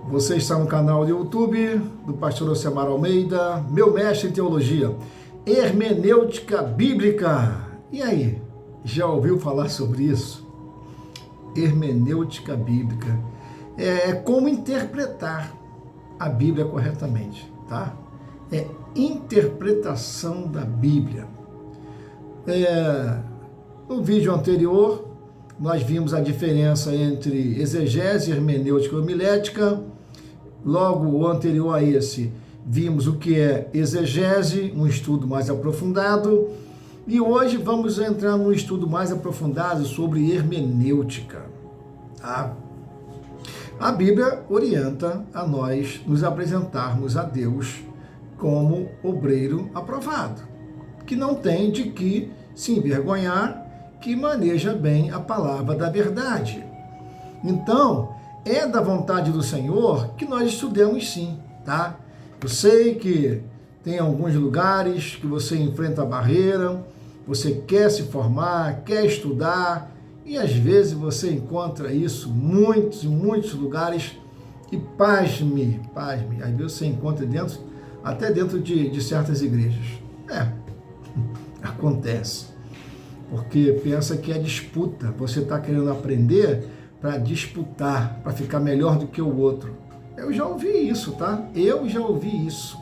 Você está no canal do YouTube do pastor Ocemar Almeida, meu mestre em teologia, hermenêutica bíblica. E aí, já ouviu falar sobre isso? Hermenêutica bíblica é como interpretar a Bíblia corretamente, tá? É interpretação da Bíblia. No vídeo anterior, nós vimos a diferença entre exegese, hermenêutica e homilética. Logo, o anterior a esse, vimos o que é exegese, um estudo mais aprofundado. E hoje vamos entrar num estudo mais aprofundado sobre hermenêutica. Tá? A Bíblia orienta a nós nos apresentarmos a Deus como obreiro aprovado, que não tem de que se envergonhar, que maneja bem a palavra da verdade. Então, é da vontade do Senhor que nós estudemos sim, tá? Eu sei que tem alguns lugares que você enfrenta a barreira, você quer se formar, quer estudar, e às vezes você encontra isso em muitos lugares, e pasme, às vezes você encontra até dentro de certas igrejas. Acontece. Porque pensa que é disputa, você está querendo aprender para disputar, para ficar melhor do que o outro. Eu já ouvi isso, tá? Eu já ouvi isso.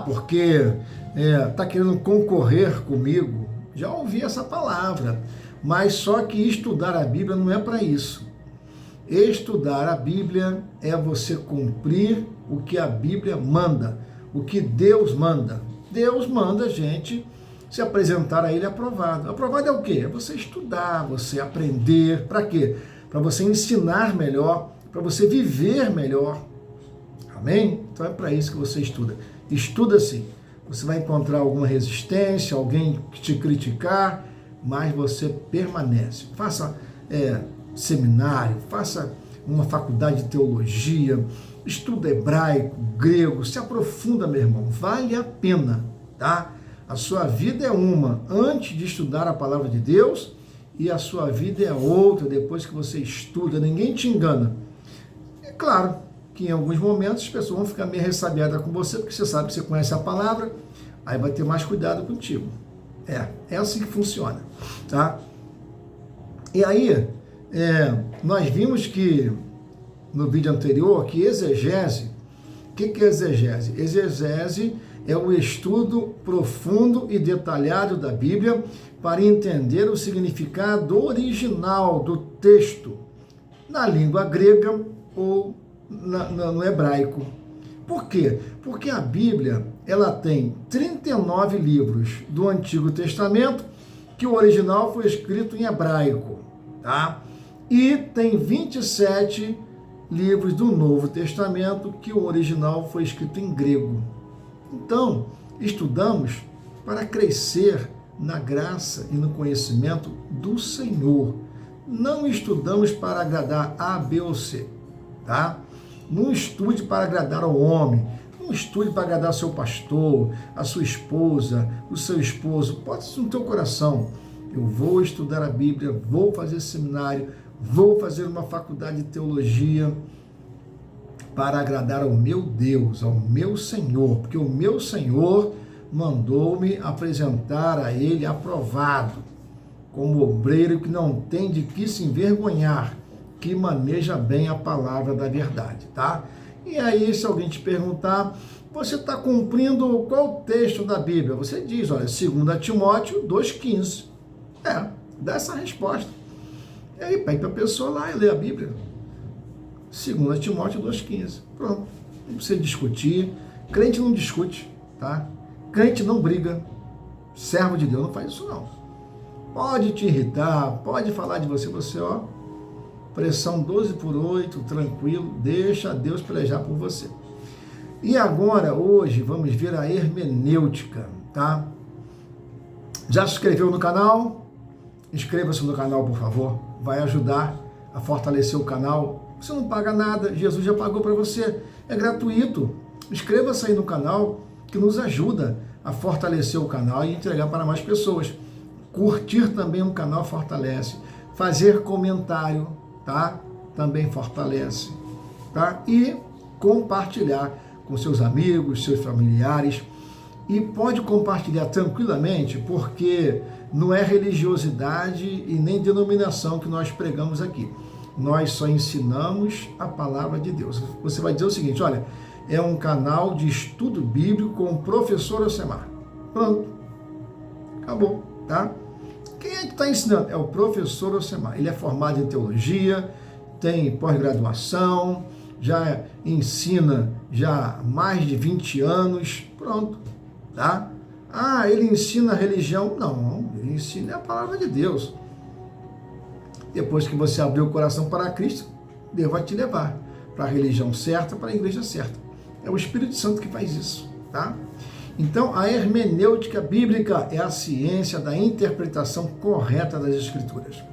Porque está querendo concorrer comigo. Já ouvi essa palavra. Mas só que estudar a Bíblia não é para isso. Estudar a Bíblia é você cumprir o que a Bíblia manda, o que Deus manda. Deus manda a gente se apresentar a Ele aprovado. Aprovado é o quê? É você estudar, você aprender. Para quê? Para você ensinar melhor, para você viver melhor. Amém? Então é para isso que você estuda. Estuda sim. Você vai encontrar alguma resistência, alguém que te criticar, mas você permanece. Faça seminário, faça uma faculdade de teologia, estuda hebraico, grego, se aprofunda, meu irmão. Vale a pena, tá? A sua vida é uma antes de estudar a palavra de Deus e a sua vida é outra depois que você estuda. Ninguém te engana. É claro que em alguns momentos as pessoas vão ficar meio ressabiadas com você, porque você sabe que você conhece a palavra, aí vai ter mais cuidado contigo. É assim que funciona, tá? E aí, nós vimos que no vídeo anterior que exegese, o que é exegese? Exegese é o estudo profundo e detalhado da Bíblia para entender o significado original do texto na língua grega ou no hebraico. Por quê? Porque a Bíblia ela tem 39 livros do Antigo Testamento, que o original foi escrito em hebraico, tá? E tem 27 livros do Novo Testamento, que o original foi escrito em grego. Então, estudamos para crescer na graça e no conhecimento do Senhor. Não estudamos para agradar A, B ou C, tá? Não estude para agradar ao homem. Não estude para agradar ao seu pastor, a sua esposa, o seu esposo. Pode ser no teu coração. Eu vou estudar a Bíblia, vou fazer seminário, vou fazer uma faculdade de teologia para agradar ao meu Deus, ao meu Senhor, porque o meu Senhor mandou-me apresentar a Ele aprovado, como obreiro que não tem de que se envergonhar, que maneja bem a palavra da verdade, tá? E aí, se alguém te perguntar, você está cumprindo qual texto da Bíblia? Você diz, olha, 2 Timóteo 2,15. Dá essa resposta. E aí, pede para a pessoa lá e ler a Bíblia. 2 Timóteo 2,15. Pronto. Não precisa discutir. Crente não discute, tá? Crente não briga. Servo de Deus não faz isso, não. Pode te irritar, pode falar de você, pressão 12/8, tranquilo, deixa Deus pelejar por você. E agora, hoje, vamos ver a hermenêutica, tá? Já se inscreveu no canal? Inscreva-se no canal, por favor. Vai ajudar a fortalecer o canal. Você não paga nada, Jesus já pagou para você. É gratuito. Inscreva-se aí no canal, que nos ajuda a fortalecer o canal e entregar para mais pessoas. Curtir também o canal fortalece. Fazer comentário, tá? Também fortalece. tá? E compartilhar com seus amigos, seus familiares. E pode compartilhar tranquilamente, porque não é religiosidade e nem denominação que nós pregamos aqui. Nós só ensinamos a palavra de Deus. Você vai dizer o seguinte, olha, é um canal de estudo bíblico com o professor Elcemar. Pronto. Acabou, tá? Quem é que está ensinando? É o professor Elcemar. Ele é formado em teologia, tem pós-graduação, já ensina já há mais de 20 anos. Pronto, tá? Ah, ele ensina a religião? Não, ele ensina a palavra de Deus. Depois que você abrir o coração para Cristo, Deus vai te levar para a religião certa, para a igreja certa. É o Espírito Santo que faz isso, tá? Então, a hermenêutica bíblica é a ciência da interpretação correta das Escrituras.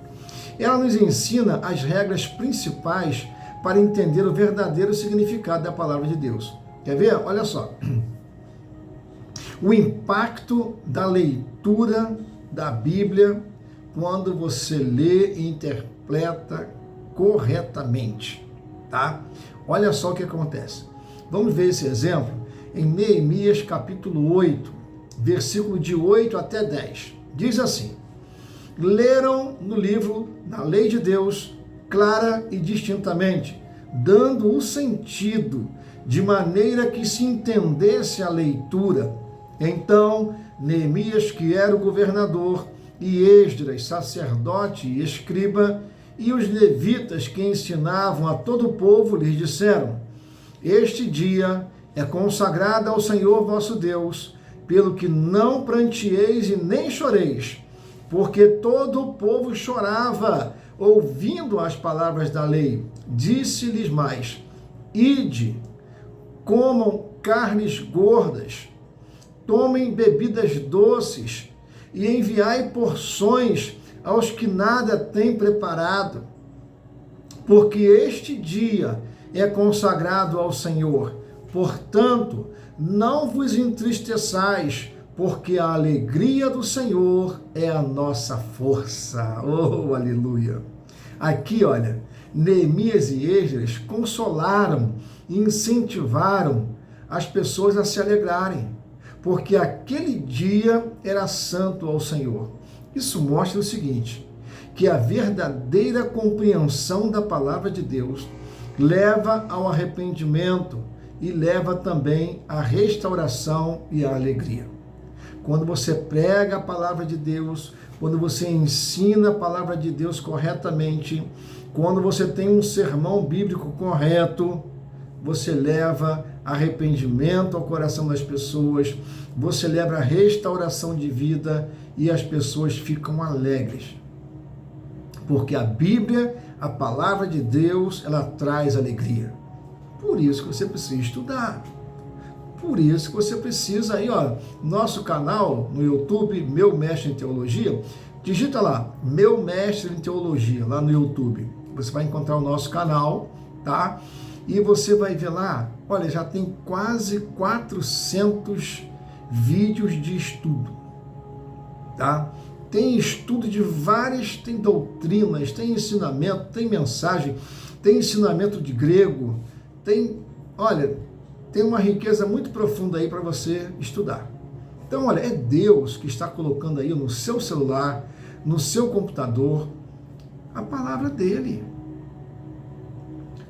Ela nos ensina as regras principais para entender o verdadeiro significado da palavra de Deus. Quer ver? Olha só. O impacto da leitura da Bíblia quando você lê e interpreta corretamente, tá? Olha só o que acontece. Vamos ver esse exemplo em Neemias capítulo 8, versículo de 8 até 10. Diz assim: leram no livro da lei de Deus clara e distintamente, dando o sentido de maneira que se entendesse a leitura. Então, Neemias, que era o governador, e Esdras, sacerdote e escriba, e os levitas que ensinavam a todo o povo, lhes disseram: este dia é consagrado ao Senhor vosso Deus, pelo que não pranteeis e nem choreis, porque todo o povo chorava, ouvindo as palavras da lei. Disse-lhes mais: ide, comam carnes gordas, tomem bebidas doces, e enviai porções aos que nada têm preparado, porque este dia é consagrado ao Senhor. Portanto, não vos entristeçais, porque a alegria do Senhor é a nossa força. Oh, aleluia! Aqui, olha, Neemias e Esdras consolaram e incentivaram as pessoas a se alegrarem, porque aquele dia era santo ao Senhor. Isso mostra o seguinte, que a verdadeira compreensão da palavra de Deus leva ao arrependimento e leva também à restauração e à alegria. Quando você prega a palavra de Deus, quando você ensina a palavra de Deus corretamente, quando você tem um sermão bíblico correto, você leva arrependimento ao coração das pessoas, você leva a restauração de vida e as pessoas ficam alegres. Porque a Bíblia, a palavra de Deus, ela traz alegria. Por isso que você precisa estudar. Por isso que você precisa aí, ó, nosso canal no YouTube, Meu Mestre em Teologia, digita lá, Meu Mestre em Teologia, lá no YouTube. Você vai encontrar o nosso canal, tá? E você vai ver lá, olha, já tem quase 400 vídeos de estudo, tá? Tem estudo de várias, tem doutrinas, tem ensinamento, tem mensagem, tem ensinamento de grego, tem, olha, tem uma riqueza muito profunda aí para você estudar. Então, olha, é Deus que está colocando aí no seu celular, no seu computador, a palavra dele.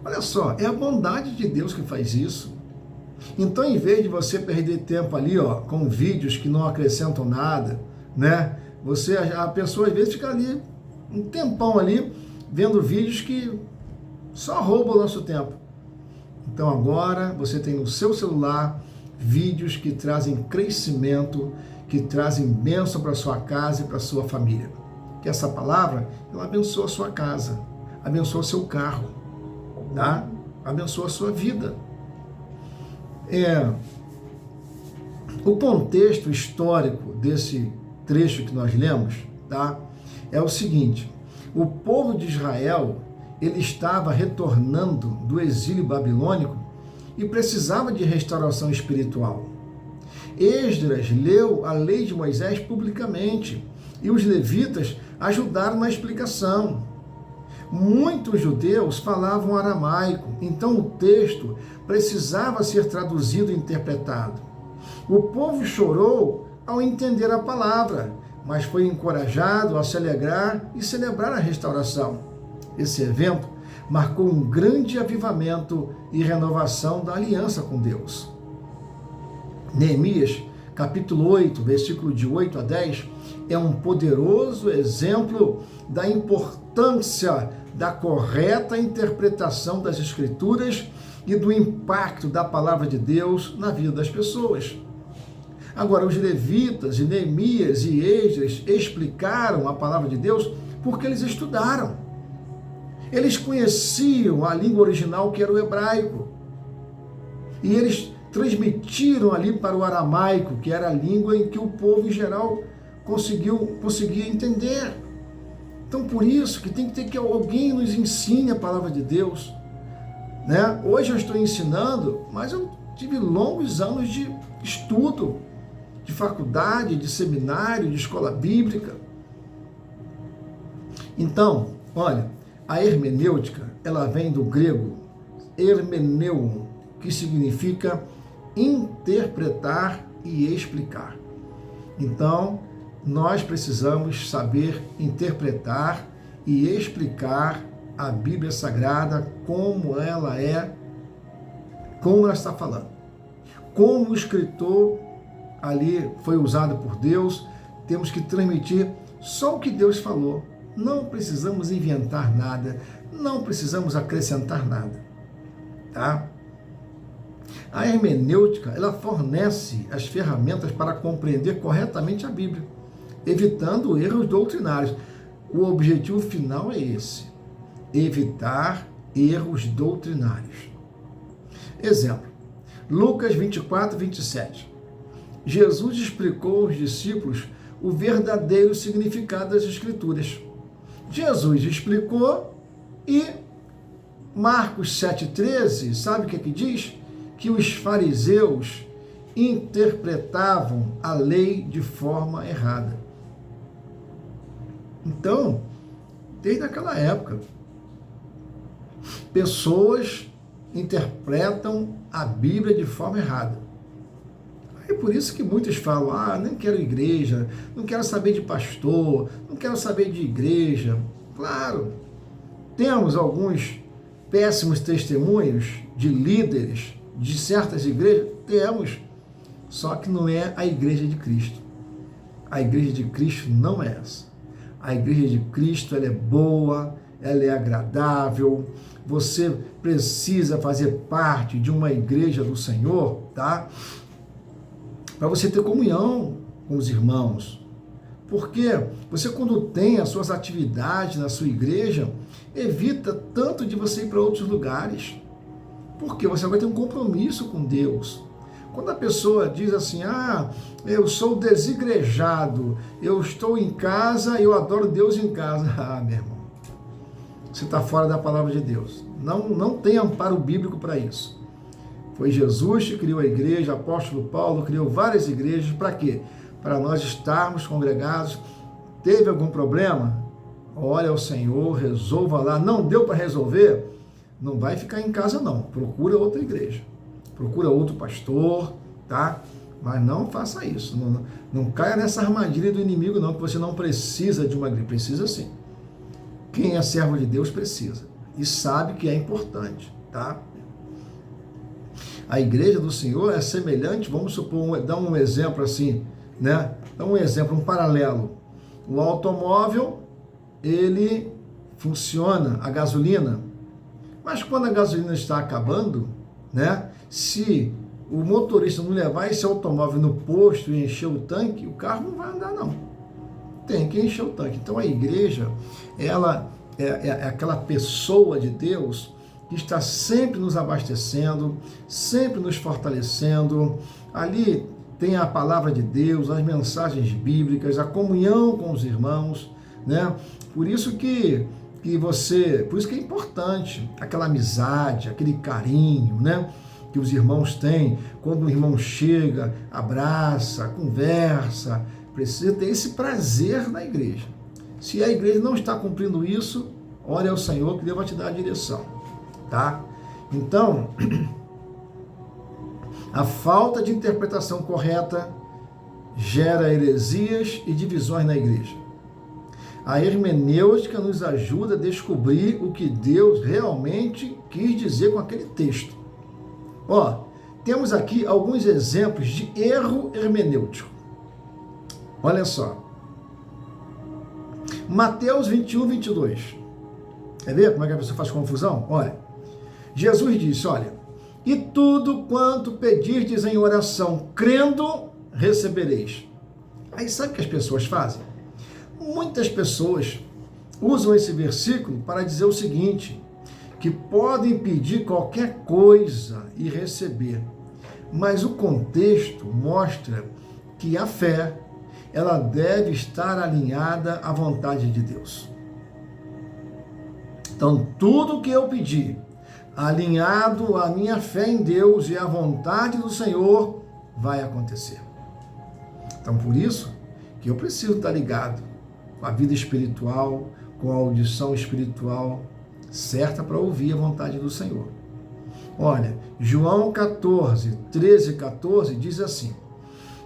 Olha só, é a bondade de Deus que faz isso. Então, em vez de você perder tempo ali, ó, com vídeos que não acrescentam nada, né? A pessoa às vezes fica ali um tempão ali vendo vídeos que só roubam o nosso tempo. Então agora você tem no seu celular vídeos que trazem crescimento, que trazem bênção para a sua casa e para a sua família. Que essa palavra, ela abençoa a sua casa, abençoa o seu carro, tá? Abençoa a sua vida. O contexto histórico desse trecho que nós lemos, tá? É o seguinte: o povo de Israel, ele estava retornando do exílio babilônico e precisava de restauração espiritual. Esdras leu a lei de Moisés publicamente e os levitas ajudaram na explicação. Muitos judeus falavam aramaico, então o texto precisava ser traduzido e interpretado. O povo chorou ao entender a palavra, mas foi encorajado a se alegrar e celebrar a restauração. Esse evento marcou um grande avivamento e renovação da aliança com Deus. Neemias, capítulo 8, versículo de 8 a 10, é um poderoso exemplo da importância da correta interpretação das Escrituras e do impacto da palavra de Deus na vida das pessoas. Agora, os levitas, e Neemias e Esdras explicaram a palavra de Deus porque eles estudaram. Eles conheciam a língua original, que era o hebraico. E eles transmitiram ali para o aramaico, que era a língua em que o povo em geral conseguia entender. Então, por isso que tem que ter que alguém nos ensine a palavra de Deus. Né? Hoje eu estou ensinando, mas eu tive longos anos de estudo, de faculdade, de seminário, de escola bíblica. Então, olha, a hermenêutica, ela vem do grego hermeneuon, que significa interpretar e explicar. Então, nós precisamos saber interpretar e explicar a Bíblia Sagrada como ela é, como ela está falando. Como o escritor ali foi usado por Deus, temos que transmitir só o que Deus falou. Não precisamos inventar nada, não precisamos acrescentar nada, tá? A hermenêutica, ela fornece as ferramentas para compreender corretamente a Bíblia, evitando erros doutrinários. O objetivo final é esse: evitar erros doutrinários. Exemplo, Lucas 24, 27. Jesus explicou aos discípulos o verdadeiro significado das Escrituras. Jesus explicou e Marcos 7,13, sabe o que diz? Que os fariseus interpretavam a lei de forma errada. Então, desde aquela época, pessoas interpretam a Bíblia de forma errada. É por isso que muitos falam, nem quero igreja, não quero saber de pastor, não quero saber de igreja. Claro, temos alguns péssimos testemunhos de líderes de certas igrejas, temos, só que não é a igreja de Cristo. A igreja de Cristo não é essa. A igreja de Cristo, ela é boa, ela é agradável. Você precisa fazer parte de uma igreja do Senhor, tá? Para você ter comunhão com os irmãos. Porque você, quando tem as suas atividades na sua igreja, evita tanto de você ir para outros lugares. Porque você vai ter um compromisso com Deus. Quando a pessoa diz assim, eu sou desigrejado, eu estou em casa, eu adoro Deus em casa. Meu irmão, você está fora da palavra de Deus. Não tem amparo bíblico para isso. Foi Jesus que criou a igreja, o apóstolo Paulo criou várias igrejas. Para quê? Para nós estarmos congregados. Teve algum problema? Olha ao Senhor, resolva lá. Não deu para resolver? Não vai ficar em casa não. Procura outra igreja. Procura outro pastor, tá? Mas não faça isso. Não caia nessa armadilha do inimigo não, que você não precisa de uma igreja. Precisa sim. Quem é servo de Deus precisa. E sabe que é importante, tá? A igreja do Senhor é semelhante, vamos supor, dar um exemplo assim, né? Dá um exemplo, um paralelo. O automóvel, ele funciona a gasolina, mas quando a gasolina está acabando, né? Se o motorista não levar esse automóvel no posto e encher o tanque, o carro não vai andar não. Tem que encher o tanque. Então a igreja, ela é aquela pessoa de Deus que está sempre nos abastecendo, sempre nos fortalecendo. Ali tem a palavra de Deus, as mensagens bíblicas, a comunhão com os irmãos, né? Por isso que é importante aquela amizade, aquele carinho, né? Que os irmãos têm, quando o irmão chega, abraça, conversa, precisa ter esse prazer na igreja. Se a igreja não está cumprindo isso, ore ao Senhor que Deus vai te dar a direção, tá? Então, a falta de interpretação correta gera heresias e divisões na igreja. A hermenêutica nos ajuda a descobrir o que Deus realmente quis dizer com aquele texto. Ó, temos aqui alguns exemplos de erro hermenêutico. Olha só. Mateus 21, 22. Quer ver como é que a pessoa faz confusão? Olha, Jesus disse, olha, e tudo quanto pedirdes em oração, crendo, recebereis. Aí sabe o que as pessoas fazem? Muitas pessoas usam esse versículo para dizer o seguinte, que podem pedir qualquer coisa e receber. Mas o contexto mostra que a fé, ela deve estar alinhada à vontade de Deus. Então, tudo que eu pedir, alinhado à minha fé em Deus e à vontade do Senhor, vai acontecer. Então, por isso que eu preciso estar ligado com a vida espiritual, com a audição espiritual certa para ouvir a vontade do Senhor. Olha, João 14, 13 e 14 diz assim,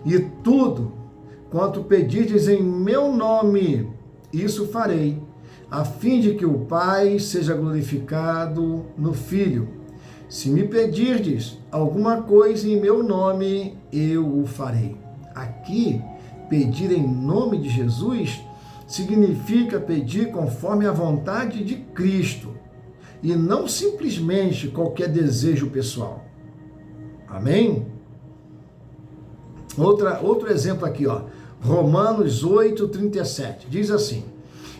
e tudo quanto pedirdes em meu nome, isso farei, a fim de que o Pai seja glorificado no Filho. Se me pedirdes alguma coisa em meu nome, eu o farei. Aqui, pedir em nome de Jesus significa pedir conforme a vontade de Cristo e não simplesmente qualquer desejo pessoal. Amém? Outro exemplo aqui, ó. Romanos 8, 37, diz assim,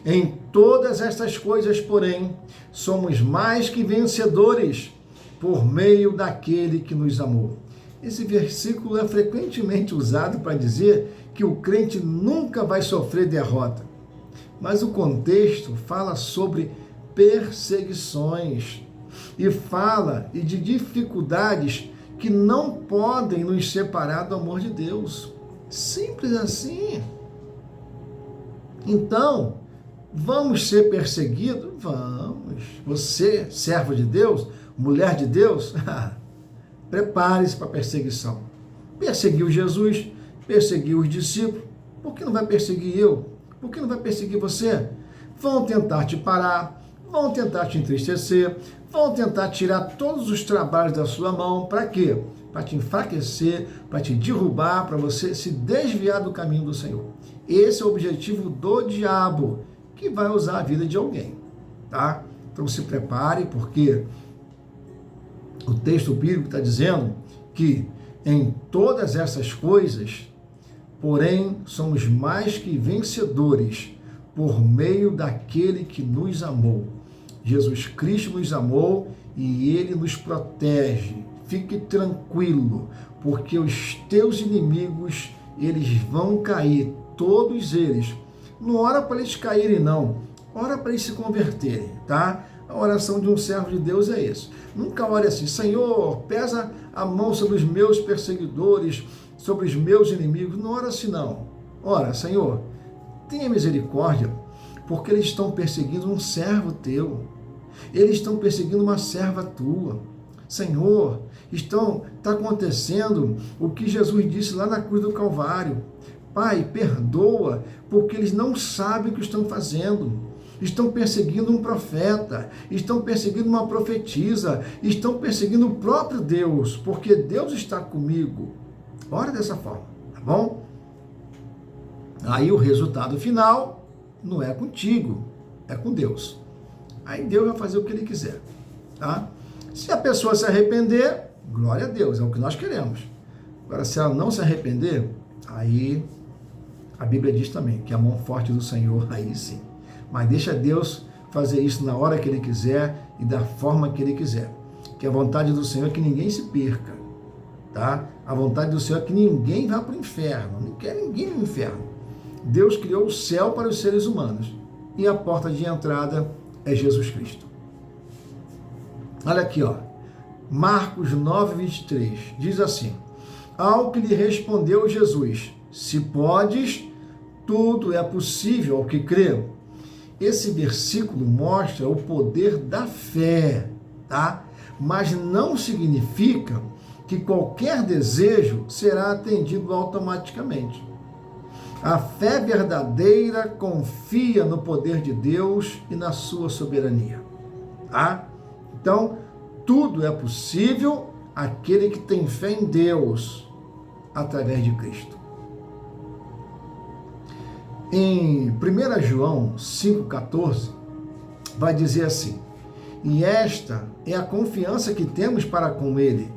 em todas estas coisas, porém, somos mais que vencedores por meio daquele que nos amou. Esse versículo é frequentemente usado para dizer que o crente nunca vai sofrer derrota. Mas o contexto fala sobre perseguições e fala de dificuldades que não podem nos separar do amor de Deus. Simples assim. Então, vamos ser perseguidos? Vamos. Você, servo de Deus, mulher de Deus, prepare-se para a perseguição. Perseguiu Jesus, perseguiu os discípulos, por que não vai perseguir eu? Por que não vai perseguir você? Vão tentar te parar, vão tentar te entristecer, vão tentar tirar todos os trabalhos da sua mão. Para quê? Para te enfraquecer, para te derrubar, para você se desviar do caminho do Senhor. Esse é o objetivo do diabo, que vai usar a vida de alguém, tá? Então se prepare, porque o texto bíblico está dizendo que em todas essas coisas, porém, somos mais que vencedores por meio daquele que nos amou. Jesus Cristo nos amou e Ele nos protege. Fique tranquilo, porque os teus inimigos, eles vão cair, todos eles. Não ora para eles caírem, não. Ora para eles se converterem, tá? A oração de um servo de Deus é essa. Nunca ore assim, Senhor, pesa a mão sobre os meus perseguidores, sobre os meus inimigos. Não ora assim, não. Ora, Senhor, tenha misericórdia, porque eles estão perseguindo um servo teu. Eles estão perseguindo uma serva tua. Senhor, está acontecendo o que Jesus disse lá na cruz do Calvário. Pai, perdoa, porque eles não sabem o que estão fazendo. Estão perseguindo um profeta, estão perseguindo uma profetisa, estão perseguindo o próprio Deus, porque Deus está comigo. Ora dessa forma, tá bom? Aí o resultado final não é contigo, é com Deus. Aí Deus vai fazer o que Ele quiser, tá? Se a pessoa se arrepender, glória a Deus, é o que nós queremos. Agora, se ela não se arrepender, aí a Bíblia diz também que a mão forte do Senhor, aí sim. Mas deixa Deus fazer isso na hora que Ele quiser e da forma que Ele quiser. Que a vontade do Senhor é que ninguém se perca, tá? A vontade do Senhor é que ninguém vá para o inferno, não quer ninguém no inferno. Deus criou o céu para os seres humanos e a porta de entrada é Jesus Cristo. Olha aqui, ó. Marcos 9, 23, diz assim, ao que lhe respondeu Jesus, se podes, tudo é possível ao que crê. esse versículo mostra o poder da fé, tá? Mas não significa que qualquer desejo será atendido automaticamente. A fé verdadeira confia no poder de Deus e na sua soberania, tá? Então, tudo é possível àquele que tem fé em Deus através de Cristo. Em 1 João 5,14, vai dizer assim: e esta é a confiança que temos para com Ele,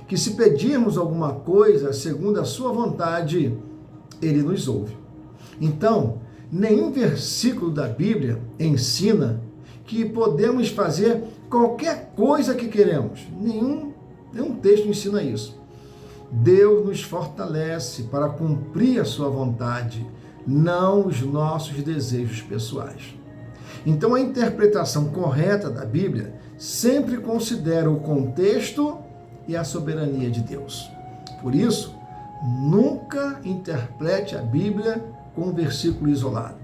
que se pedirmos alguma coisa segundo a sua vontade, Ele nos ouve. Então, nenhum versículo da Bíblia ensina que podemos fazer qualquer coisa que queremos. Nenhum texto ensina isso. Deus nos fortalece para cumprir a sua vontade, não os nossos desejos pessoais. Então, a interpretação correta da Bíblia sempre considera o contexto e a soberania de Deus. Por isso, nunca interprete a Bíblia com um versículo isolado.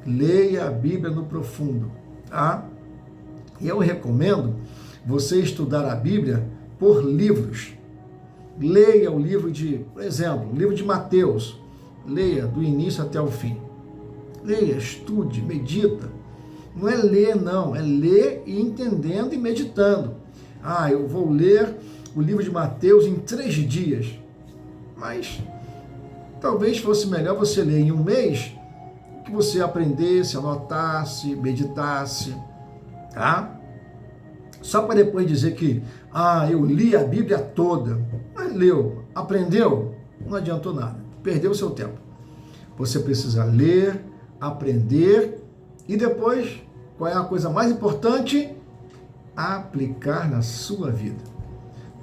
Leia a Bíblia no profundo, tá? E eu recomendo você estudar a Bíblia por livros. Leia o livro por exemplo, o livro de Mateus. Leia do início até o fim. Leia, estude, medita. Não é ler, não. É ler e entendendo e meditando. Eu vou ler o livro de Mateus em 3 dias. Mas talvez fosse melhor você ler em um mês, que você aprendesse, anotasse, meditasse, tá? Só para depois dizer que, eu li a Bíblia toda. Mas leu, aprendeu, não adiantou nada. Perdeu o seu tempo. Você precisa ler, aprender e depois, qual é a coisa mais importante? Aplicar na sua vida.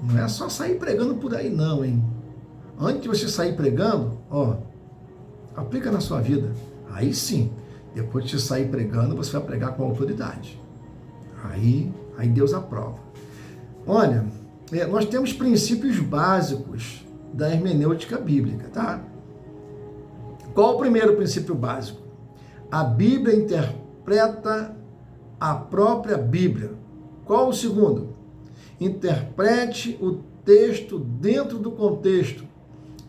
Não é só sair pregando por aí não, hein? Antes de você sair pregando, aplica na sua vida. Aí sim, depois de você sair pregando, você vai pregar com autoridade. Aí Deus aprova. Olha, nós temos princípios básicos da hermenêutica bíblica, tá? Qual o primeiro princípio básico? A Bíblia interpreta a própria Bíblia. Qual o segundo? Interprete o texto dentro do contexto.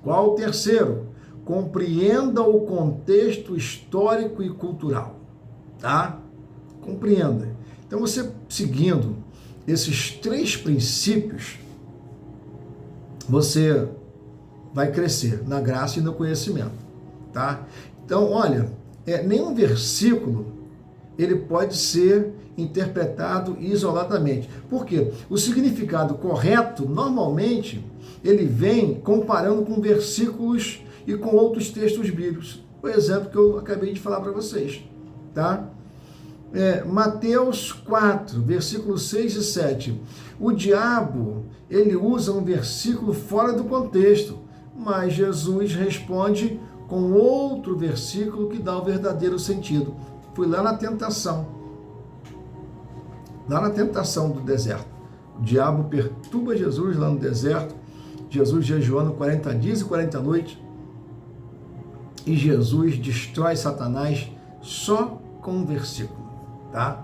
Qual o terceiro? Compreenda o contexto histórico e cultural, tá? Compreenda. Então, você seguindo esses 3 princípios, você vai crescer na graça e no conhecimento, tá? Então, olha, nenhum versículo ele pode ser interpretado isoladamente. Por quê? O significado correto, normalmente, ele vem comparando com versículos e com outros textos bíblicos. O exemplo que eu acabei de falar para vocês, tá? Mateus 4, versículos 6 e 7. O diabo, ele usa um versículo fora do contexto, mas Jesus responde com outro versículo que dá o verdadeiro sentido. Foi lá na tentação do deserto. O diabo perturba Jesus lá no deserto, Jesus jejuando 40 dias e 40 noites, e Jesus destrói Satanás só com um versículo, tá?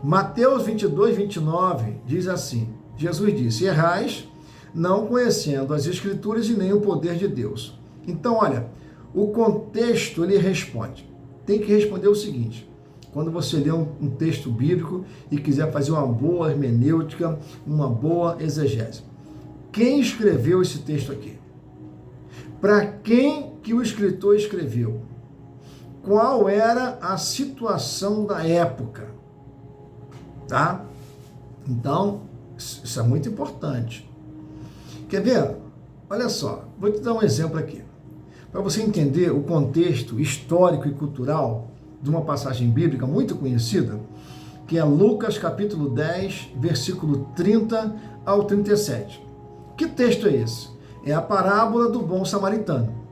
Mateus 22, 29 diz assim, Jesus disse: errais, não conhecendo as Escrituras e nem o poder de Deus. Então, olha, o contexto ele responde. Tem que responder o seguinte: quando você lê um texto bíblico e quiser fazer uma boa hermenêutica, uma boa exegese, quem escreveu esse texto aqui? Para quem que o escritor escreveu? Qual era a situação da época? Tá? Então, isso é muito importante. Quer ver? Olha só, vou te dar um exemplo aqui. Para você entender o contexto histórico e cultural de uma passagem bíblica muito conhecida, que é Lucas capítulo 10, versículo 30 ao 37. Que texto é esse? É a parábola do bom samaritano.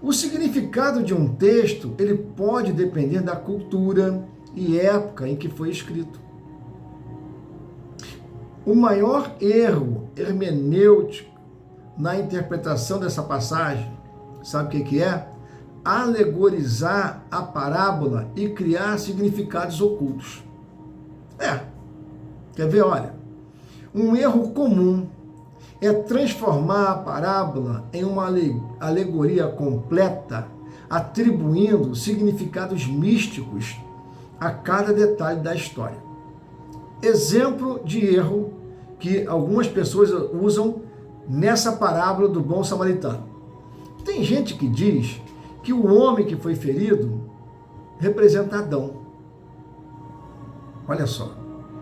O significado de um texto, ele pode depender da cultura e época em que foi escrito. O maior erro hermenêutico na interpretação dessa passagem, sabe o que é? alegorizar a parábola e criar significados ocultos. Quer ver? Olha, um erro comum é transformar a parábola em uma alegoria completa, atribuindo significados místicos a cada detalhe da história. Exemplo de erro que algumas pessoas usam nessa parábola do bom samaritano. Tem gente que diz que o homem que foi ferido representa Adão. Olha só,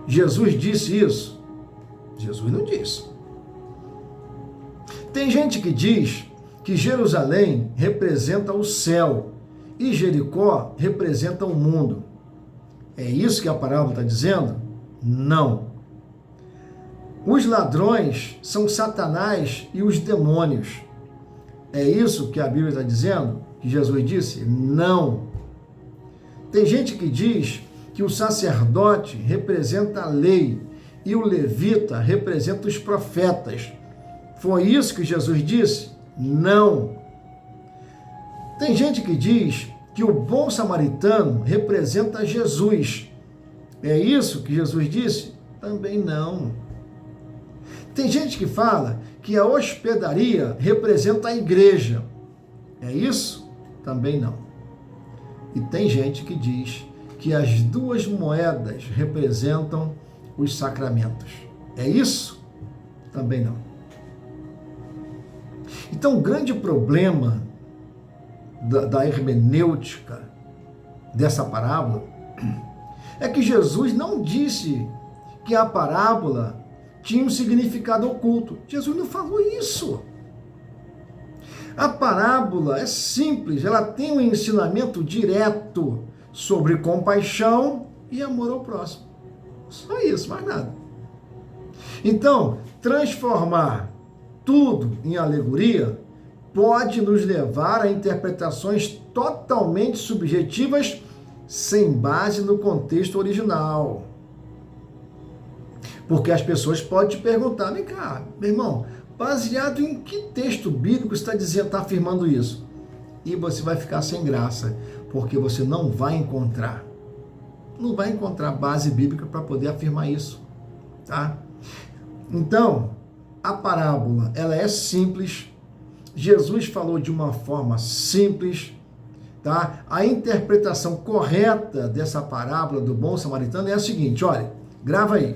Jesus disse isso? Jesus não disse. Tem gente que diz que Jerusalém representa o céu e Jericó representa o mundo. É isso que a parábola está dizendo? Não. Os ladrões são Satanás e os demônios. É isso que a Bíblia está dizendo? Que Jesus disse? Não. Tem gente que diz que o sacerdote representa a lei e o levita representa os profetas. Foi isso que Jesus disse? Não. Tem gente que diz que o bom samaritano representa Jesus. É isso que Jesus disse? Também não. Tem gente que fala que a hospedaria representa a igreja. É isso? Também não. E tem gente que diz que as duas moedas representam os sacramentos. É isso? Também não. Então, o grande problema da hermenêutica dessa parábola é que Jesus não disse que a parábola tinha um significado oculto. Jesus não falou isso. A parábola é simples, ela tem um ensinamento direto sobre compaixão e amor ao próximo. Só isso, mais nada. Então, transformar tudo em alegoria pode nos levar a interpretações totalmente subjetivas sem base no contexto original. Porque as pessoas podem te perguntar, vem cá, meu irmão, baseado em que texto bíblico está dizendo, está afirmando isso? E você vai ficar sem graça, porque você não vai encontrar base bíblica para poder afirmar isso, tá? Então, a parábola, ela é simples, Jesus falou de uma forma simples, tá? A interpretação correta dessa parábola do bom samaritano é a seguinte, olha, grava aí.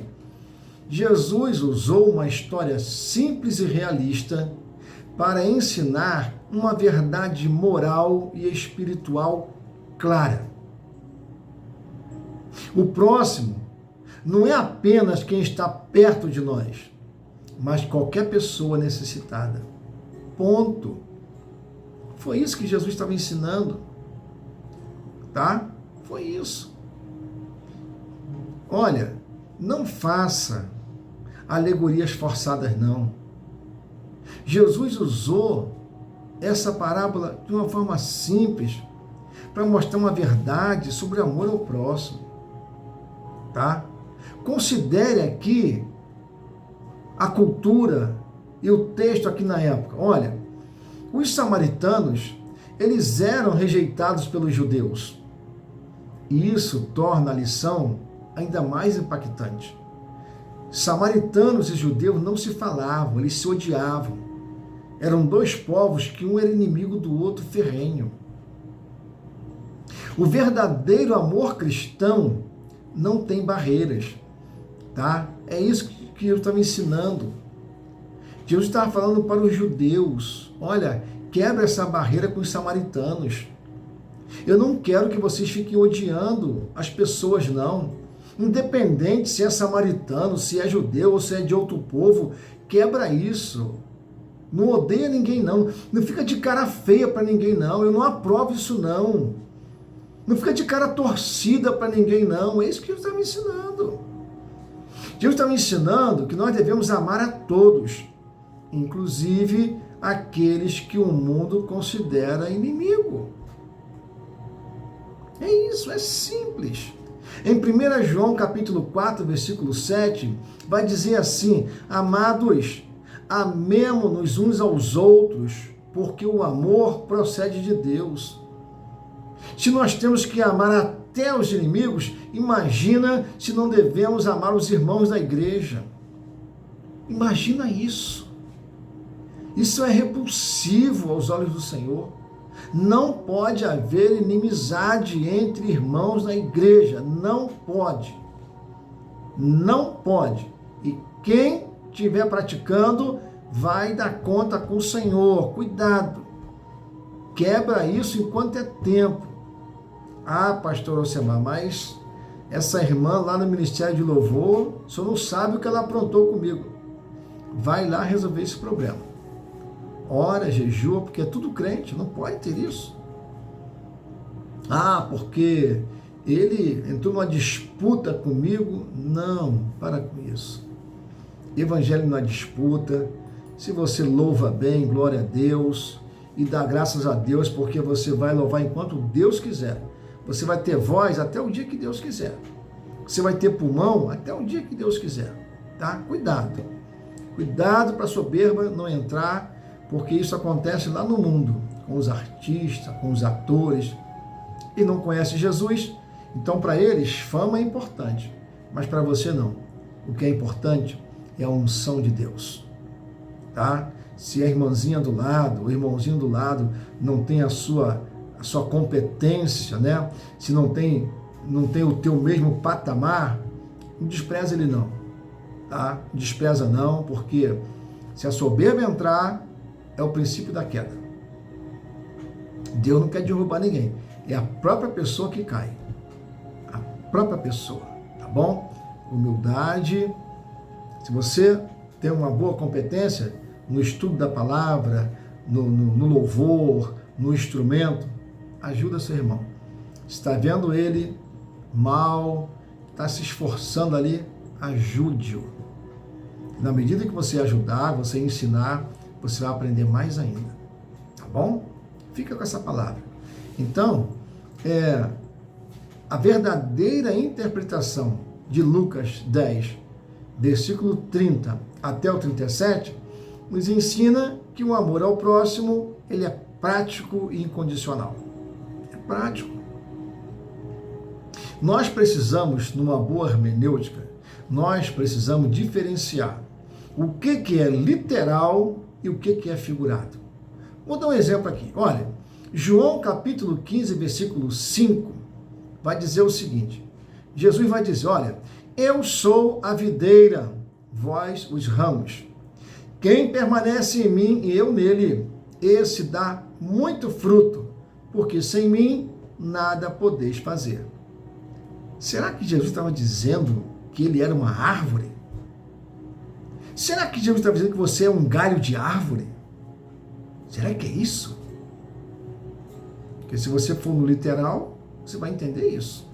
Jesus usou uma história simples e realista para ensinar uma verdade moral e espiritual clara. O próximo não é apenas quem está perto de nós, mas qualquer pessoa necessitada. Ponto. Foi isso que Jesus estava ensinando. Tá? Foi isso. Olha, não faça alegorias forçadas, não. Jesus usou essa parábola de uma forma simples para mostrar uma verdade sobre o amor ao próximo. Tá? Considere aqui a cultura e o texto aqui na época. Olha, os samaritanos, eles eram rejeitados pelos judeus. E isso torna a lição ainda mais impactante. Samaritanos e judeus não se falavam, eles se odiavam. Eram dois povos que um era inimigo do outro ferrenho. O verdadeiro amor cristão não tem barreiras, tá? É isso que eu estava ensinando. Jesus estava falando para os judeus, olha, quebra essa barreira com os samaritanos. Eu não quero que vocês fiquem odiando as pessoas, não. Independente se é samaritano, se é judeu ou se é de outro povo, quebra isso. Não odeia ninguém, não. Não fica de cara feia para ninguém, não. Eu não aprovo isso, não. Não fica de cara torcida para ninguém, não. É isso que Jesus está me ensinando. Jesus está me ensinando que nós devemos amar a todos, inclusive aqueles que o mundo considera inimigo. É isso, é simples. Em 1 João capítulo 4, versículo 7, vai dizer assim, amados, amemo-nos uns aos outros, porque o amor procede de Deus. Se nós temos que amar até os inimigos, imagina se não devemos amar os irmãos da igreja. Imagina isso. Isso é repulsivo aos olhos do Senhor. Não pode haver inimizade entre irmãos na igreja. Não pode. Não pode. E quem estiver praticando vai dar conta com o Senhor. Cuidado. Quebra isso enquanto é tempo. Ah, pastor Alcemar, mas essa irmã lá no Ministério de Louvor, o senhor não sabe o que ela aprontou comigo. Vai lá resolver esse problema. Ora, jejua, porque é tudo crente, não pode ter isso. Ah, porque ele entrou numa disputa comigo. Não, para com isso. Evangelho não é disputa. Se você louva bem, glória a Deus, e dá graças a Deus, porque você vai louvar enquanto Deus quiser. Você vai ter voz até o dia que Deus quiser. Você vai ter pulmão até o dia que Deus quiser. Tá? Cuidado. Cuidado para a soberba não entrar, porque isso acontece lá no mundo, com os artistas, com os atores, e não conhece Jesus. Então, para eles, fama é importante, mas para você não. O que é importante é a unção de Deus. Tá? Se a irmãzinha do lado, o irmãozinho do lado não tem a sua competência, né? Se não tem o teu mesmo patamar, não despreza ele não, tá? Despreza não, porque se a soberba entrar, é o princípio da queda. Deus não quer derrubar ninguém, é a própria pessoa que cai, a própria pessoa, tá bom? Humildade. Se você tem uma boa competência no estudo da palavra, no louvor, no instrumento, ajuda seu irmão. Está vendo ele mal, está se esforçando ali, ajude-o. Na medida que você ajudar, você ensinar, você vai aprender mais ainda. Tá bom? Fica com essa palavra. Então, a verdadeira interpretação de Lucas 10, versículo 30 até o 37, nos ensina que o amor ao próximo, ele é prático e incondicional. É prático. Nós precisamos, numa boa hermenêutica, nós precisamos diferenciar o que é literal e o que é figurado. Vou dar um exemplo aqui. Olha, João capítulo 15, versículo 5, vai dizer o seguinte. Jesus vai dizer, olha, eu sou a videira, vós os ramos. Quem permanece em mim e eu nele, esse dá muito fruto, porque sem mim nada podeis fazer. Será que Jesus estava dizendo que ele era uma árvore? Será que Jesus estava dizendo que você é um galho de árvore? Será que é isso? Porque se você for no literal, você vai entender isso.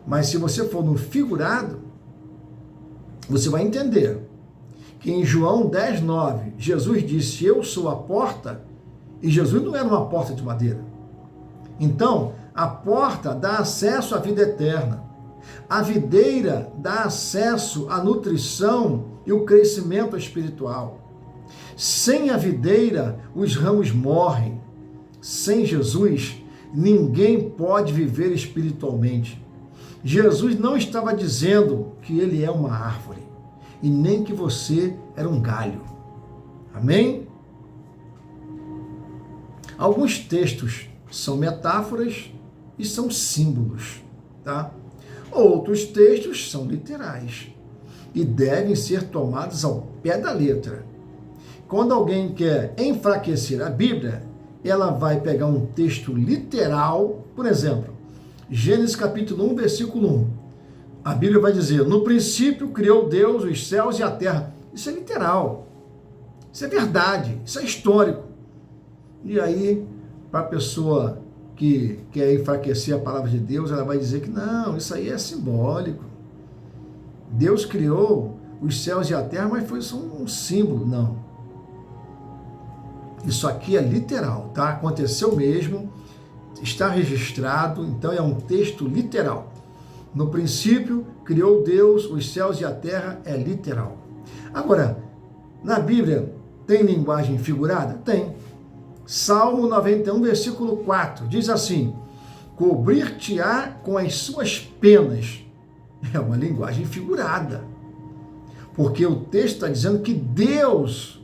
Mas se você for no figurado, você vai entender que em João 10, 9, Jesus disse, eu sou a porta, e Jesus não era uma porta de madeira. Então, a porta dá acesso à vida eterna. A videira dá acesso à nutrição e o crescimento espiritual. Sem a videira, os ramos morrem. Sem Jesus, ninguém pode viver espiritualmente. Jesus não estava dizendo que ele é uma árvore e nem que você era um galho. Amém? Alguns textos são metáforas e são símbolos, tá? Outros textos são literais e devem ser tomados ao pé da letra. Quando alguém quer enfraquecer a Bíblia, ela vai pegar um texto literal, por exemplo, Gênesis capítulo 1, versículo 1. A Bíblia vai dizer, no princípio criou Deus os céus e a terra. Isso é literal, isso é verdade, isso é histórico. E aí, para a pessoa que quer enfraquecer a palavra de Deus, ela vai dizer que não, isso aí é simbólico. Deus criou os céus e a terra, mas foi só um símbolo. Não. Isso aqui é literal, tá? Aconteceu mesmo, está registrado, então é um texto literal. No princípio, criou Deus os céus e a terra, é literal. Agora, na Bíblia, tem linguagem figurada? Tem. Salmo 91, versículo 4, diz assim, cobrir-te-á com as suas penas. É uma linguagem figurada, porque o texto está dizendo que Deus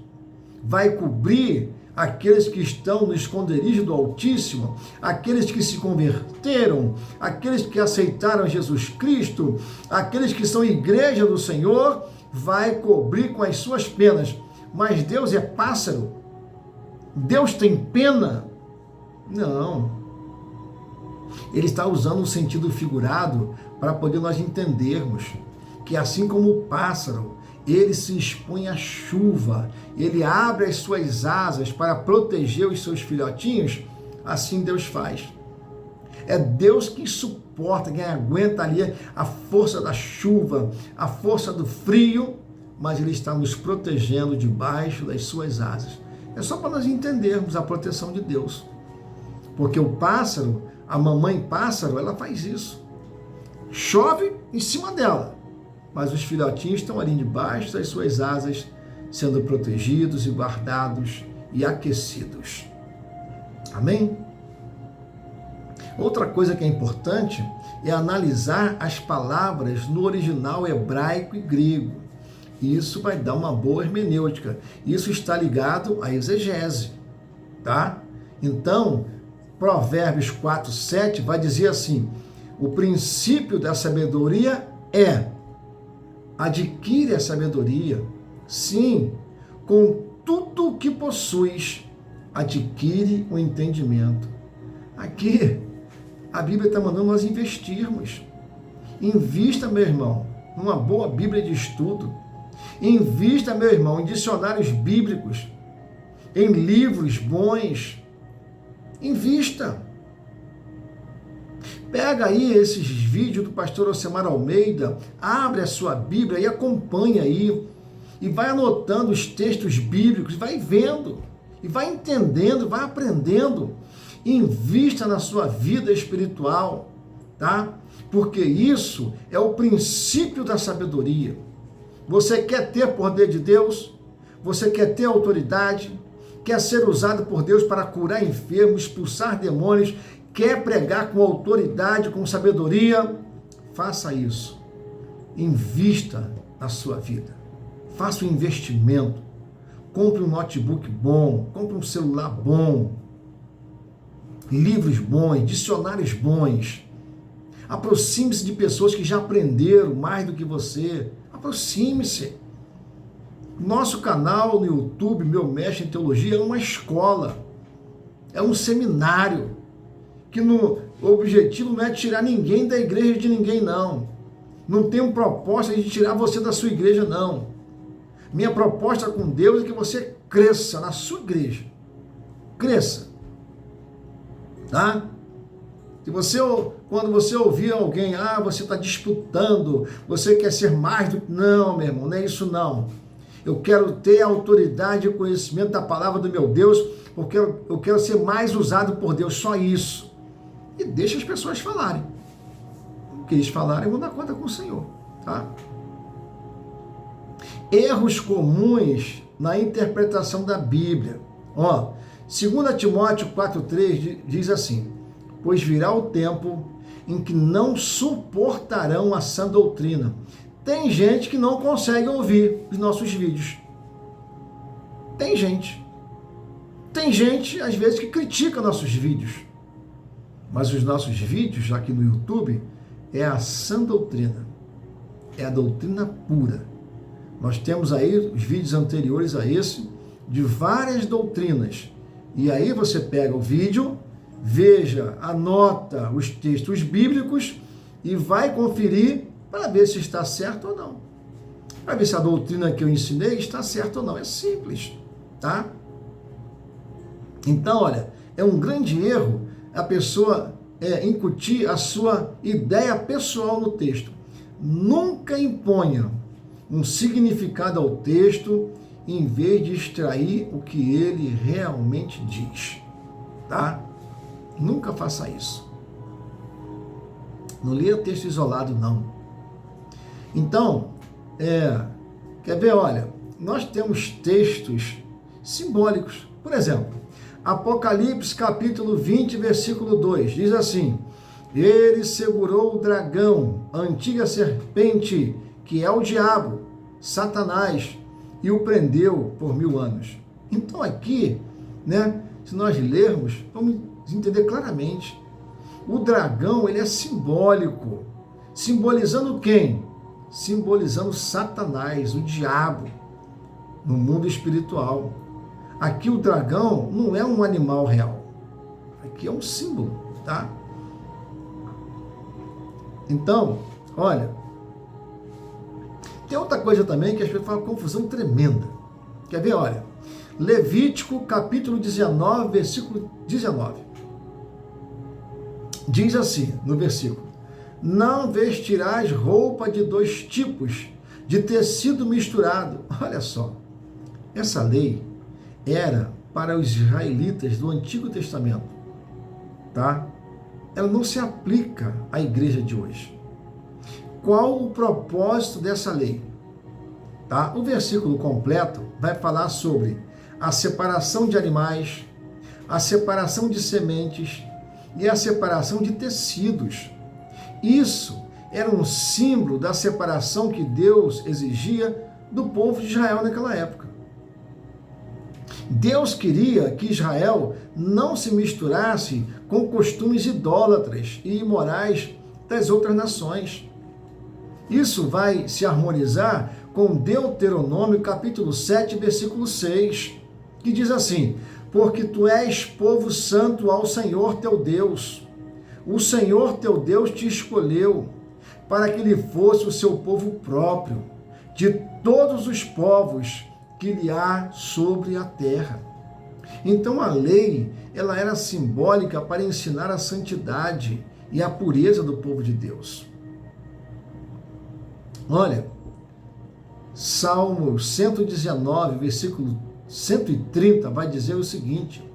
vai cobrir aqueles que estão no esconderijo do Altíssimo, aqueles que se converteram, aqueles que aceitaram Jesus Cristo, aqueles que são igreja do Senhor, vai cobrir com as suas penas. Mas Deus é pássaro? Deus tem pena? Não. Ele está usando um sentido figurado para poder nós entendermos que assim como o pássaro, ele se expõe à chuva, ele abre as suas asas para proteger os seus filhotinhos, assim Deus faz. É Deus que suporta, quem aguenta ali a força da chuva, a força do frio, mas Ele está nos protegendo debaixo das suas asas. É só para nós entendermos a proteção de Deus. Porque o pássaro, a mamãe pássaro, ela faz isso. Chove em cima dela, mas os filhotinhos estão ali debaixo das suas asas, sendo protegidos e guardados e aquecidos. Amém? Outra coisa que é importante é analisar as palavras no original hebraico e grego. Isso vai dar uma boa hermenêutica. Isso está ligado à exegese, tá? Então, Provérbios 4:7 vai dizer assim: o princípio da sabedoria é: adquire a sabedoria, sim, com tudo o que possuis, adquire o entendimento. Aqui, a Bíblia está mandando nós investirmos. Invista, meu irmão, numa boa Bíblia de estudo. Invista, meu irmão, em dicionários bíblicos, em livros bons. Invista. Pega aí esses vídeos do pastor Ocemar Almeida, abre a sua Bíblia e acompanha aí. E vai anotando os textos bíblicos, vai vendo, e vai entendendo, vai aprendendo. Invista na sua vida espiritual, tá? Porque isso é o princípio da sabedoria. Você quer ter poder de Deus? Você quer ter autoridade? Quer ser usado por Deus para curar enfermos, expulsar demônios? Quer pregar com autoridade, com sabedoria? Faça isso. Invista na sua vida. Faça um investimento. Compre um notebook bom, compre um celular bom, livros bons, dicionários bons. Aproxime-se de pessoas que já aprenderam mais do que você. Aproxime-se. Nosso canal no YouTube, Meu Mestre em Teologia, é uma escola, é um seminário, que o objetivo não é tirar ninguém da igreja de ninguém, não. Não tem uma proposta de tirar você da sua igreja, não. Minha proposta com Deus é que você cresça na sua igreja. Cresça. Tá? Se você, quando você ouvir alguém, você está disputando, você quer ser mais do que... Não, meu irmão, não é isso não. Eu quero ter autoridade e conhecimento da palavra do meu Deus, porque eu quero ser mais usado por Deus, só isso. E deixa as pessoas falarem. O que eles falarem, eu vou dar conta com o Senhor, tá? Erros comuns na interpretação da Bíblia. 2 Timóteo 4,3 diz assim: pois virá o tempo em que não suportarão a sã doutrina. Tem gente que não consegue ouvir os nossos vídeos. Tem gente. Tem gente, às vezes, que critica nossos vídeos. Mas os nossos vídeos, aqui no YouTube, é a sã doutrina. É a doutrina pura. Nós temos aí os vídeos anteriores a esse, de várias doutrinas. E aí você pega o vídeo, veja, anota os textos bíblicos e vai conferir para ver se está certo ou não. Para ver se a doutrina que eu ensinei está certa ou não. É simples, tá? Então, olha, é um grande erro a pessoa incutir a sua ideia pessoal no texto. Nunca imponha um significado ao texto em vez de extrair o que ele realmente diz, tá? Nunca faça isso. Não leia texto isolado, não. Então, quer ver, olha, nós temos textos simbólicos. Por exemplo, Apocalipse capítulo 20, versículo 2, diz assim: Ele segurou o dragão, a antiga serpente, que é o diabo, Satanás, e o prendeu por 1000 anos. Então aqui, né, se nós lermos, vamos entender claramente. O dragão, ele é simbólico. Simbolizando quem? Simbolizando Satanás, o diabo, no mundo espiritual. Aqui o dragão não é um animal real. Aqui é um símbolo, tá? Então, olha, tem outra coisa também que as pessoas falam confusão tremenda. Quer ver? Olha, Levítico capítulo 19, versículo 19. Diz assim, no versículo: não vestirás roupa de 2 tipos, de tecido misturado. Olha só, essa lei era para os israelitas do Antigo Testamento, tá? Ela não se aplica à igreja de hoje. Qual o propósito dessa lei? Tá? O versículo completo vai falar sobre a separação de animais, a separação de sementes e a separação de tecidos. Isso era um símbolo da separação que Deus exigia do povo de Israel naquela época. Deus queria que Israel não se misturasse com costumes idólatras e imorais das outras nações. Isso vai se harmonizar com Deuteronômio capítulo 7, versículo 6, que diz assim: porque tu és povo santo ao Senhor teu Deus. O Senhor teu Deus te escolheu para que ele fosse o seu povo próprio, de todos os povos que lhe há sobre a terra. Então a lei, ela era simbólica para ensinar a santidade e a pureza do povo de Deus. Olha, Salmo 119, versículo 130, vai dizer o seguinte: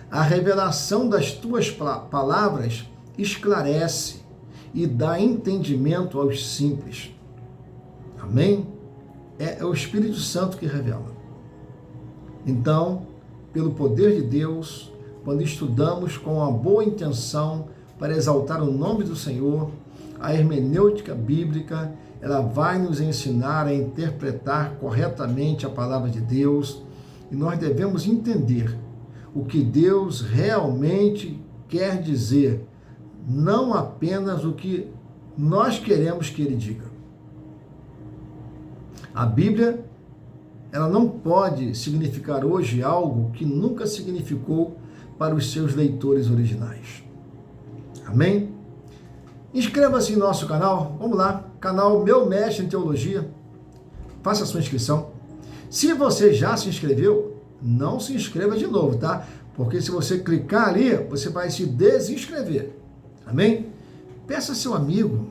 a revelação das tuas palavras esclarece e dá entendimento aos simples. Amém? É o Espírito Santo que revela. Então, pelo poder de Deus, quando estudamos com uma boa intenção para exaltar o nome do Senhor, a hermenêutica bíblica, ela vai nos ensinar a interpretar corretamente a palavra de Deus, e nós devemos entender o que Deus realmente quer dizer, não apenas o que nós queremos que Ele diga. A Bíblia, ela não pode significar hoje algo que nunca significou para os seus leitores originais. Amém? Inscreva-se em nosso canal, vamos lá, canal Meu Mestre em Teologia, faça a sua inscrição. Se você já se inscreveu, não se inscreva de novo, tá? Porque se você clicar ali, você vai se desinscrever, amém? Peça seu amigo,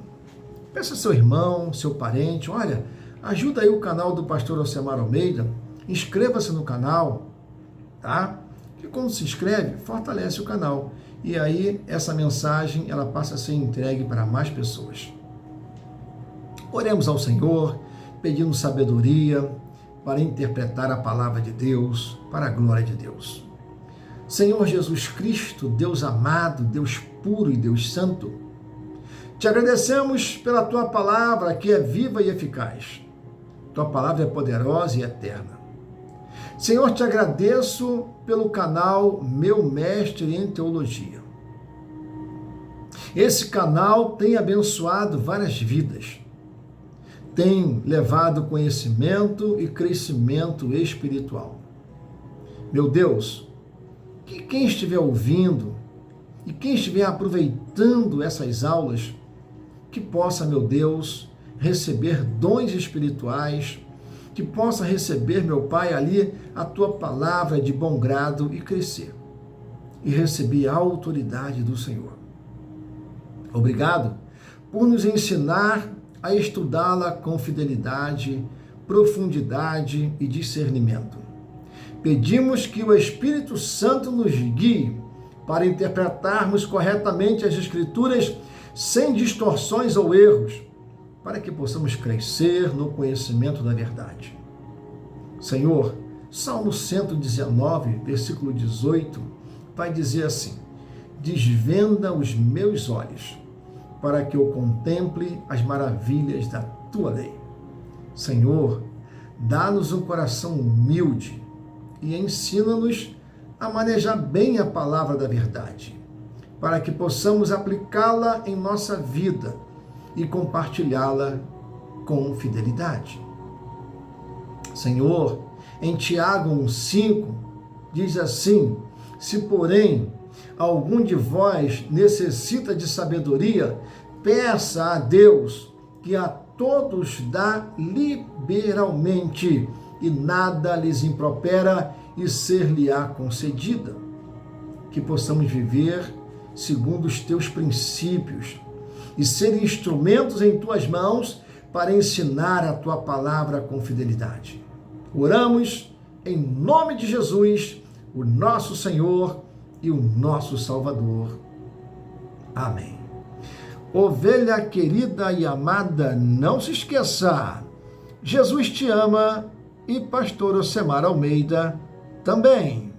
peça seu irmão, seu parente, olha, ajuda aí o canal do pastor Alcemar Almeida, inscreva-se no canal, tá? E quando se inscreve, fortalece o canal. E aí, essa mensagem, ela passa a ser entregue para mais pessoas. Oremos ao Senhor, pedindo sabedoria para interpretar a palavra de Deus, para a glória de Deus. Senhor Jesus Cristo, Deus amado, Deus puro e Deus santo, te agradecemos pela tua palavra que é viva e eficaz. Tua palavra é poderosa e eterna. Senhor, te agradeço pelo canal Meu Mestre em Teologia. Esse canal tem abençoado várias vidas, tem levado conhecimento e crescimento espiritual. Meu Deus, que quem estiver ouvindo e quem estiver aproveitando essas aulas, que possa, meu Deus, receber dons espirituais, que possa receber, meu Pai, ali a tua palavra de bom grado e crescer, e receber a autoridade do Senhor. Obrigado por nos ensinar a estudá-la com fidelidade, profundidade e discernimento. Pedimos que o Espírito Santo nos guie para interpretarmos corretamente as Escrituras sem distorções ou erros, para que possamos crescer no conhecimento da verdade. Senhor, Salmo 119, versículo 18, vai dizer assim: desvenda os meus olhos, para que eu contemple as maravilhas da tua lei. Senhor, dá-nos um coração humilde e ensina-nos a manejar bem a palavra da verdade, para que possamos aplicá-la em nossa vida e compartilhá-la com fidelidade. Senhor, em Tiago 1,5, diz assim: se, porém, algum de vós necessita de sabedoria, peça a Deus, que a todos dá liberalmente, e nada lhes impropera, e ser-lhe-á concedida. Que possamos viver segundo os teus princípios e ser instrumentos em tuas mãos para ensinar a tua palavra com fidelidade. Oramos em nome de Jesus, o nosso Senhor e o nosso Salvador. Amém. Ovelha querida e amada, não se esqueça, Jesus te ama e pastor Ocemar Almeida também.